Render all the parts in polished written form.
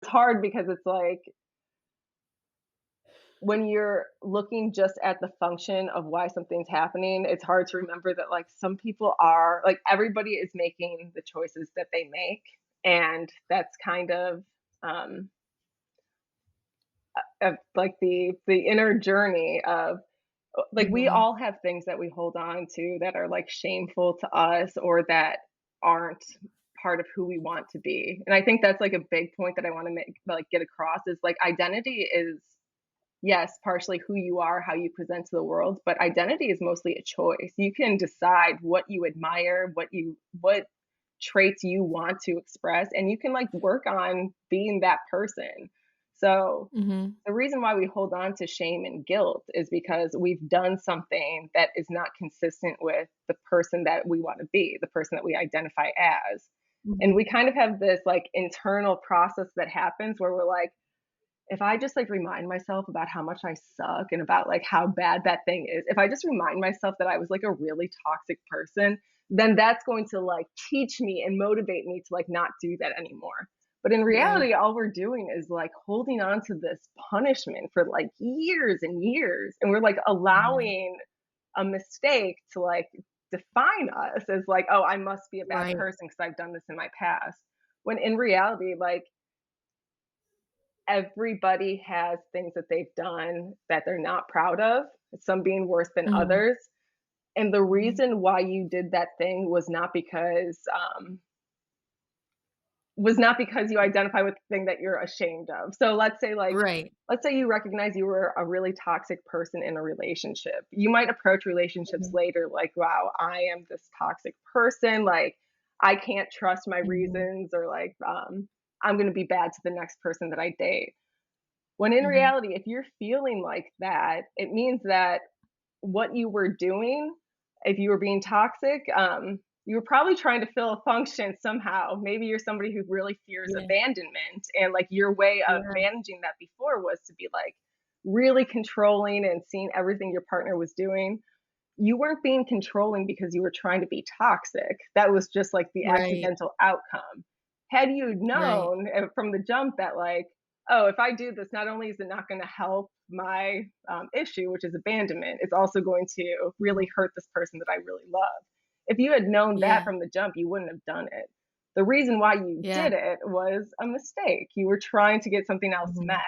It's hard because it's like when you're looking just at the function of why something's happening, it's hard to remember that like some people are like everybody is making the choices that they make. And that's kind um, of like the inner journey of like we Mhm. all have things that we hold on to that are like shameful to us or that aren't part of who we want to be. And I think that's like a big point that I want to make like get across is like identity is yes, partially who you are, how you present to the world, but identity is mostly a choice. You can decide what you admire, what traits you want to express, and you can like work on being that person. So Mhm. the reason why we hold on to shame and guilt is because we've done something that is not consistent with the person that we want to be, the person that we identify as. And Mhm. we kind of have this like internal process that happens where we're like, if I just like remind myself about how much I suck and about like how bad that thing is, if I just remind myself that I was like a really toxic person, then that's going to like teach me and motivate me to like not do that anymore. But in Right. reality, all we're doing is like holding on to this punishment for like years and years. And we're like Mhm. allowing a mistake to like define us as like, oh, I must be a bad Right. person because I've done this in my past. When in reality, like everybody has things that they've done that they're not proud of, some being worse than Mhm. others. And the Mhm. reason why you did that thing was not because you identify with the thing that you're ashamed of. So Right. let's say you recognize you were a really toxic person in a relationship. You might approach relationships Mhm. later like, wow, I am this toxic person. Like, I can't trust my Mhm. reasons, or like, I'm going to be bad to the next person that I date. When in Mhm. reality, if you're feeling like that, it means that what you were doing, if you were being toxic, you were probably trying to fill a function somehow. Maybe you're somebody who really fears Yeah. abandonment, and like your way of Yeah. managing that before was to be like really controlling and seeing everything your partner was doing. You weren't being controlling because you were trying to be toxic. That was just like the Right. accidental outcome. Had you Right. known from the jump that, like, oh, if I do this, not only is it not going to help my issue, which is abandonment, it's also going to really hurt this person that I really love. If you had known that Yeah. from the jump, you wouldn't have done it. The reason why you Yeah. did it was a mistake. You were trying to get something else met. Mhm.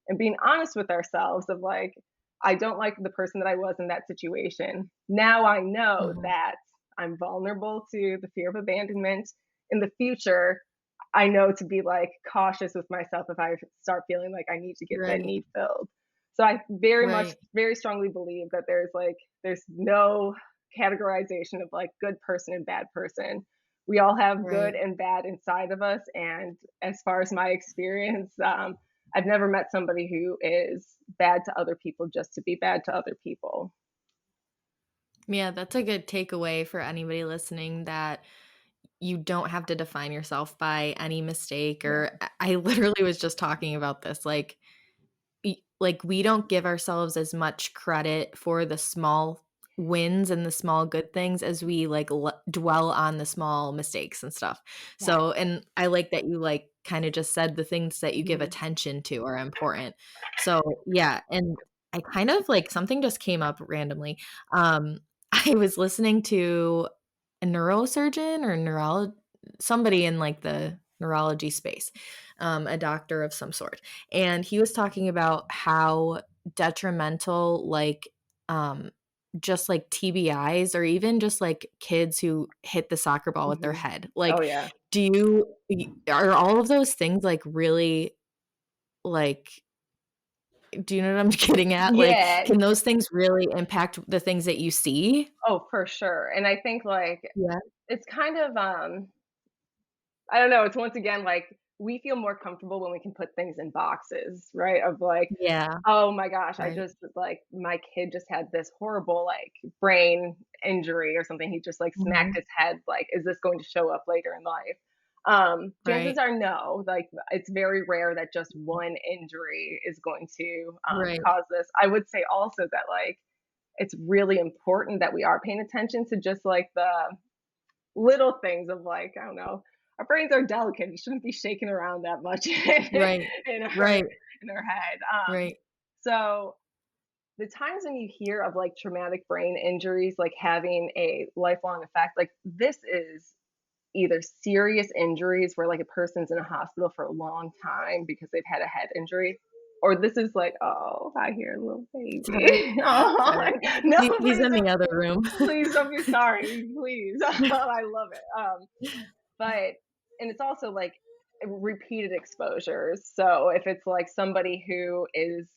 And being honest with ourselves of like, I don't like the person that I was in that situation. Now I know Mhm. that I'm vulnerable to the fear of abandonment. In the future, I know to be like cautious with myself if I start feeling like I need to get that Right. need filled. So I very much, Right. very strongly believe that there's no categorization of like good person and bad person. We all have good Right. and bad inside of us. And as far as my experience, I've never met somebody who is bad to other people just to be bad to other people. Yeah, that's a good takeaway for anybody listening that you don't have to define yourself by any mistake Yeah. or I literally was just talking about this like we don't give ourselves as much credit for the small wins and the small good things as we like dwell on the small mistakes and stuff. Yeah. So, and I like that you like kind of just said the things that you give Mhm. attention to are important. So, yeah, and I kind of like something just came up randomly. I was listening to a neurosurgeon or somebody in like the neurology space, a doctor of some sort, and he was talking about how detrimental like um just like TBIs or even just like kids who hit the soccer ball with their Mhm. head. Oh, Like, yeah. are all of those things like really like do you know what I'm getting at? Like, Yeah. can those things really impact the things that you see? Oh, for sure. And I think, like, Yeah. it's kind of, I don't know, it's once again, like, we feel more comfortable when we can put things in boxes, right? Of like, Yeah. "Oh my gosh, I Right. just like, my kid just had this horrible, like, brain injury or something. He just, like, smacked Mhm. his head. Like, is this going to show up later in life?" Chances Right. are no. Like, it's very rare that just one injury is going to, Right. cause this. I would say also that, like, it's really important that we are paying attention to just, like, the little things of, like, I don't know, our brains are delicate. It shouldn't be shaking around that much Right. in our Right. head. Right. So the times when you hear of like traumatic brain injuries, like having a lifelong effect, like this is either serious injuries where like a person's in a hospital for a long time because they've had a head injury, or this is like, oh, I hear a little Sorry. baby. Oh, Sorry. no, He's in the other room. please don't be sorry, please. I love it. But and it's also like repeated exposures. So if it's like somebody who is,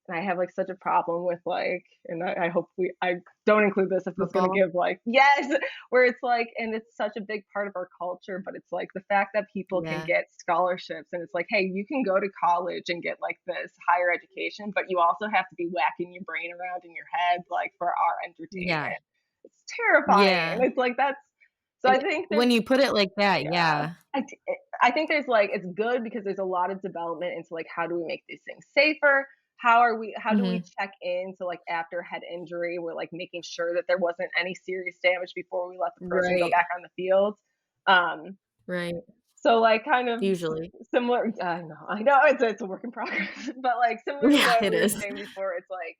and I have like such a problem with like, and I hope I don't include this if it's going to Football? give like, yes, where it's like, and it's such a big part of our culture, but it's like the fact that people can Yeah. get scholarships and it's like, hey, you can go to college and get like this higher education, but you also have to be whacking your brain around in your head, like for our Yeah. entertainment. It's terrifying. And Yeah. it's like, that's, so I And think there's, when you put it like that, yeah. yeah. I think there's like it's good because there's a lot of development into like how do we make these things safer? How do we Mhm. check into like after head injury? We're like making sure that there wasn't any serious damage before we let the person go Right. back on the field. Um, Right. so like kind of Usually. similar. I know it's a work in progress, but like similar to Yeah, what it we were is. saying before, it's like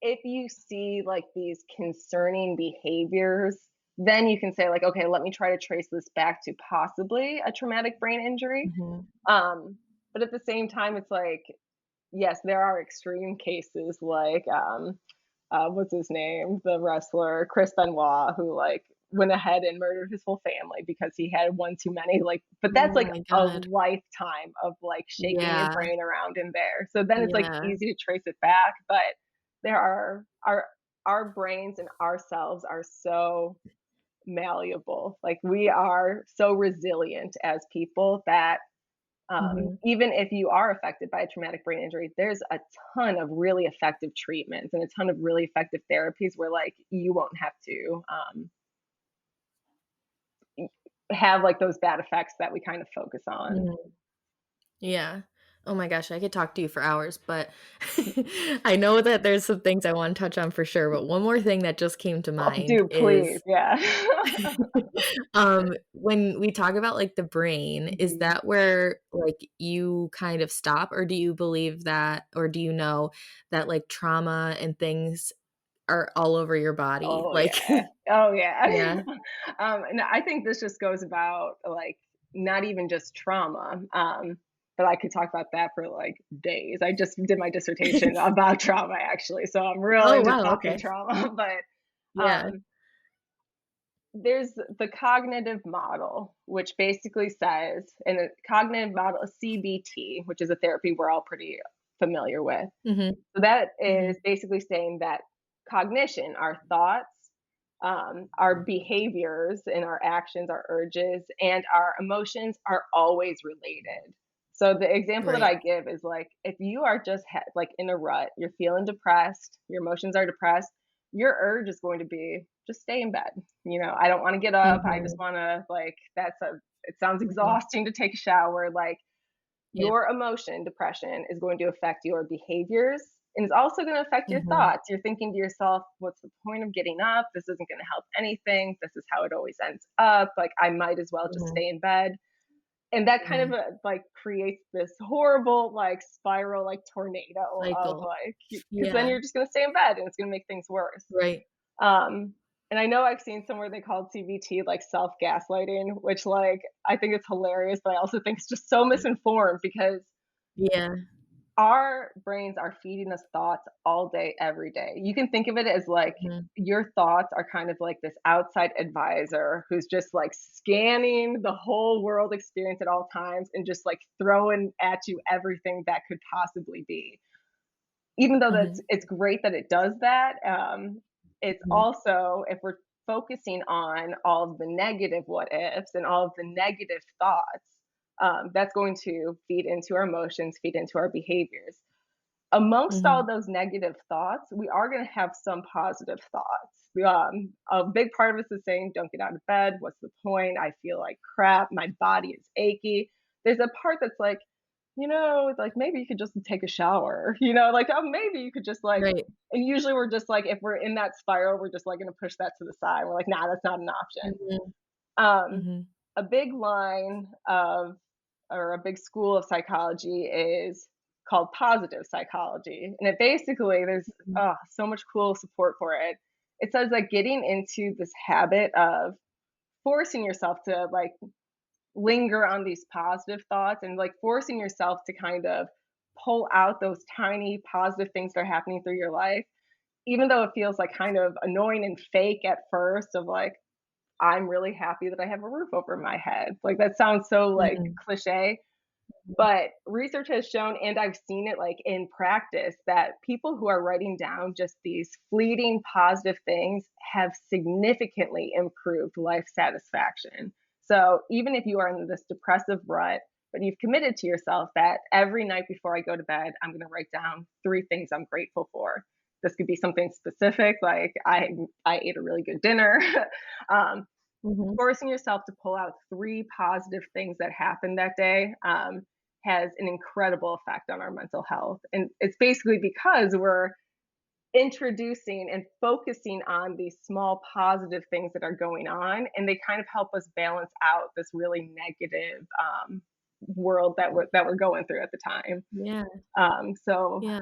if you see like these concerning behaviors, then you can say like, okay, let me try to trace this back to possibly a traumatic brain injury. Mhm. Um, but at the same time, it's like, yes, there are extreme cases like what's his name, the wrestler Chris Benoit, who like went ahead and murdered his whole family because he had one too many. Like, but that's Oh like my a god. lifetime of like shaking your Yeah. brain around in there. So then it's like Yeah. easy to trace it back. But there are our brains and ourselves are so malleable. Like we are so resilient as people that Mhm. even if you are affected by a traumatic brain injury, there's a ton of really effective treatments and a ton of really effective therapies where like you won't have to have like those bad effects that we kind of focus on. Mhm. Yeah. Oh my gosh, I could talk to you for hours, but I know that there's some things I wanna touch on for sure, but one more thing that just came to Oh, mind dude, please, is yeah. when we talk about, like, the brain, is Mhm. that where, like, you kind of stop, or do you believe that or do you know that, like, trauma and things are all over your body? Oh Like yeah. Oh yeah. Yeah. And I think this just goes about like not even just trauma. But I could talk about that for like days. I just did my dissertation about trauma actually, so I'm real Oh, into wow, talking okay. trauma. But Yeah. there's the cognitive model, which basically says, and the cognitive model is CBT, which is a therapy we're all pretty familiar with. Mhm. So that Mhm. is basically saying that cognition, our thoughts, our behaviors and our actions, our urges, and our emotions are always related. So the example that Right. I give is like if you are just like in a rut, you're feeling depressed, your emotions are depressed, your urge is going to be just stay in bed. I don't want to get up. I just Mhm. want to like it sounds Mhm. exhausting to take a shower. Like Yeah. your emotion, depression, is going to affect your behaviors and it's also going to affect your Mhm. thoughts. You're thinking to yourself, what's the point of getting up? This isn't going to help anything. This is how it always ends up. Like, I might as well just Mhm. stay in bed. And that kind of Mhm. like creates this horrible, like, spiral, like, tornado of Cycle. like, because then Yeah. you're just going to stay in bed and it's going to make things worse. Right. Um, and I know I've seen somewhere they called CBT like self gaslighting, which like I think it's hilarious, but I also think it's just so misinformed because Yeah. our brains are feeding us thoughts all day, every day. You can think of it as like Mhm. your thoughts are kind of like this outside advisor who's just like scanning the whole world experience at all times and just like throwing at you everything that could possibly be. Even though Mhm. it's great that it does that, it's Mhm. also if we're focusing on all of the negative what ifs and all of the negative thoughts, that's going to feed into our emotions, feed into our behaviors. Amongst all Mhm. those negative thoughts, we are going to have some positive thoughts. A big part of us is saying, "Don't get out of bed. What's the point? I feel like crap. My body is achy." There's a part that's like, like maybe you could just take a shower. Like oh, maybe you could just like. Right. And usually we're just like, if we're in that spiral, we're just like going to push that to the side. We're like, nah, that's not an option. Mhm. Um, Mhm. a big line of or a big school of psychology is called positive psychology. And it basically, there's Mhm. so much cool support for it. It says that getting into this habit of forcing yourself to like linger on these positive thoughts and like forcing yourself to kind of pull out those tiny positive things that are happening through your life, even though it feels like kind of annoying and fake at first, of like, I'm really happy that I have a roof over my head. Like that sounds so like Mhm. cliche, but research has shown, and I've seen it like in practice, that people who are writing down just these fleeting positive things have significantly improved life satisfaction. So even if you are in this depressive rut, but you've committed to yourself that every night before I go to bed, I'm going to write down 3 things I'm grateful for. This could be something specific, like I ate a really good dinner. um, Mhm. Forcing yourself to pull out 3 positive things that happened that day has an incredible effect on our mental health. And it's basically because we're introducing and focusing on these small positive things that are going on, and they kind of help us balance out this really negative world that we're going through at the time. Yeah. So Yeah.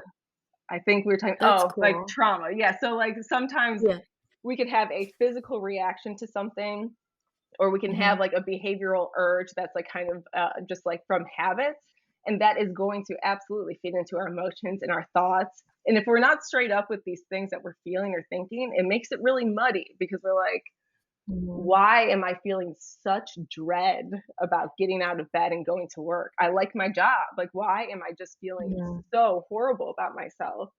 I think we were talking, That's like cool. trauma. Yeah. So like sometimes Yeah. we could have a physical reaction to something, or we can have Mhm. like a behavioral urge that's like kind of just like from habits, and that is going to absolutely feed into our emotions and our thoughts. And if we're not straight up with these things that we're feeling or thinking, it makes it really muddy, because we're like, Mhm. why am I feeling such dread about getting out of bed and going to work? I like my job. Like, why am I just feeling Mhm. so horrible about myself?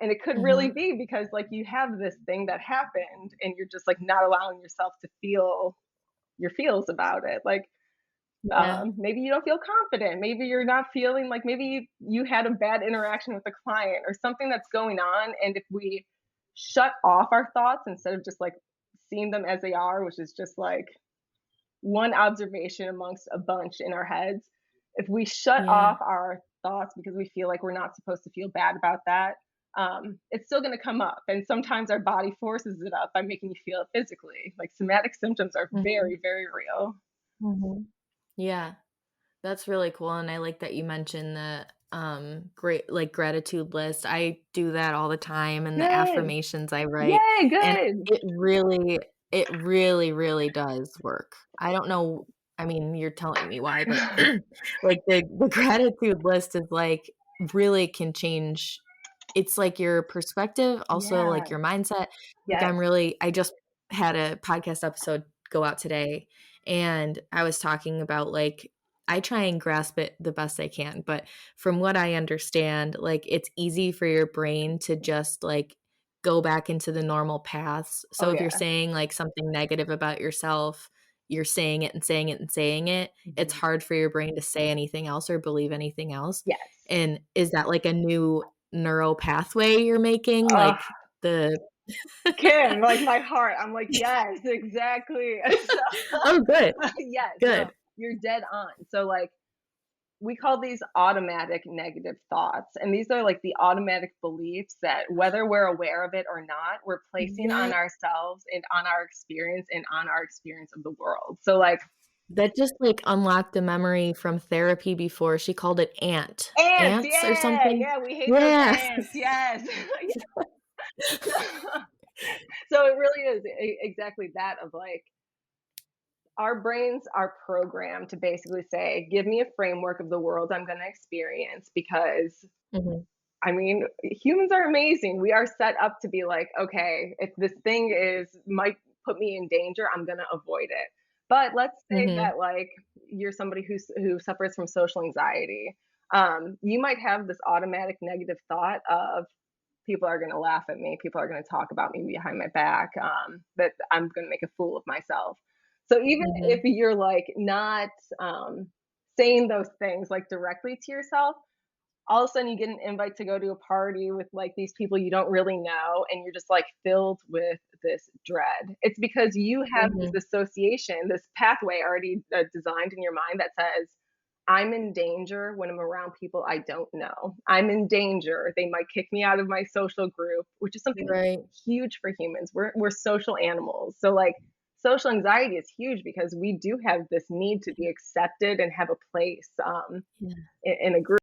And it could really Mhm. be because like you have this thing that happened and you're just like not allowing yourself to feel your feels about it. Like, Yeah. maybe you don't feel confident. Maybe you're not feeling like, maybe you had a bad interaction with a client or something that's going on. And if we shut off our thoughts instead of just like seeing them as they are, which is just like one observation amongst a bunch in our heads, if we shut Yeah. off our thoughts because we feel like we're not supposed to feel bad about that, it's still going to come up. And sometimes our body forces it up by making you feel it physically. Like somatic symptoms are Mhm. very, very real. Mhm. Yeah. That's really cool, and I like that you mentioned the, great like, gratitude list. I do that all the time, and the Good. affirmations I write, Yay, and good. it really, really does work. I don't know, I mean, you're telling me why, but, like, the gratitude list is, like, really can change, it's like your perspective, also, like, Yeah. your mindset. Like, Yes. I just had a podcast episode go out today, and I was talking about, like, I try and grasp it the best I can, but from what I understand, like, it's easy for your brain to just, like, go back into the normal paths. Oh, So if you're yeah. saying, like, something negative about yourself, you're saying it and saying it and saying it, it's Mhm. hard for your brain to say anything else or believe anything else. Yes. And is that, like, a new neural pathway you're making? Ugh, Like, the Kim, like my heart. I'm like, yes, exactly. Oh, good, Yes, no, good. you're dead on. So like we call these automatic negative thoughts. And these are like the automatic beliefs that whether we're aware of it or not, we're placing Yeah. on ourselves and on our experience and on our experience of the world. So like That just, like, unlocked a memory from therapy before. She called it ants, ants or yeah, something. yeah, we hate those Yeah. ants. Yes. So it really is exactly that, of like our brains are programmed to basically say, give me a framework of the world I'm going to experience, because Mhm, I mean, humans are amazing. We are set up to be like, okay, if this thing is might put me in danger, I'm going to avoid it. But let's say mhm. that like you're somebody who suffers from social anxiety. You might have this automatic negative thought of, people are going to laugh at me, people are going to talk about me behind my back, that I'm going to make a fool of myself. So even if Mhm. you're like not um, saying those things like directly to yourself, all of a sudden you get an invite to go to a party with like these people you don't really know, and you're just like filled with this dread. It's because you have this Mhm. association, this pathway already designed in your mind that says, I'm in danger when I'm around people I don't know. I'm in danger, they might kick me out of my social group, which is something Right. huge for humans. We're social animals, so like social anxiety is huge because we do have this need to be accepted and have a place Yeah. in a group.